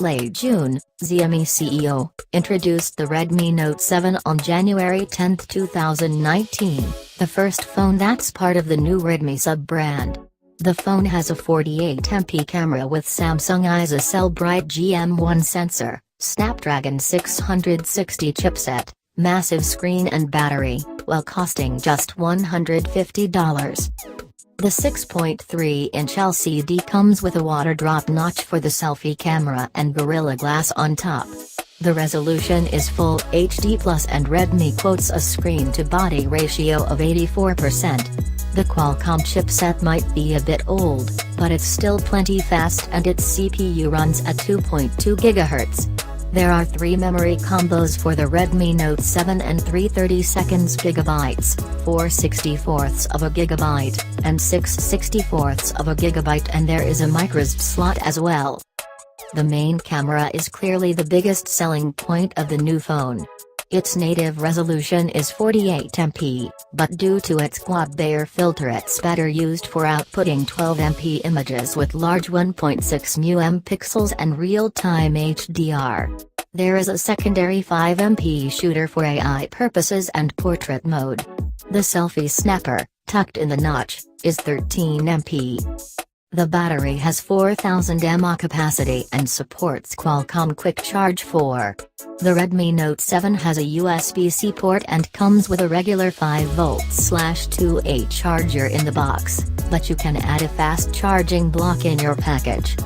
Late June, Xiaomi CEO introduced the Redmi Note 7 on January 10, 2019, the first phone that's part of the new Redmi sub-brand. The phone has a 48MP camera with Samsung ISOCELL Bright GM1 sensor, Snapdragon 660 chipset, massive screen and battery, while costing just $150. The 6.3-inch LCD comes with a water drop notch for the selfie camera and Gorilla Glass on top. The resolution is Full HD+, and Redmi quotes a screen-to-body ratio of 84%. The Qualcomm chipset might be a bit old, but it's still plenty fast and its CPU runs at 2.2 GHz. There are 3 memory combos for the Redmi Note 7 and 332 GB, 4/64 of a gigabyte, and 6/64 of a gigabyte, and there is a microSD slot as well. The main camera is clearly the biggest selling point of the new phone. Its native resolution is 48MP, but due to its quad-layer filter it's better used for outputting 12MP images with large 1.6 pixels and real-time HDR. There is a secondary 5MP shooter for AI purposes and portrait mode. The selfie snapper, tucked in the notch, is 13MP. The battery has 4000 mAh capacity and supports Qualcomm Quick Charge 4. The Redmi Note 7 has a USB-C port and comes with a regular 5V/2A charger in the box, but you can add a fast charging block in your package.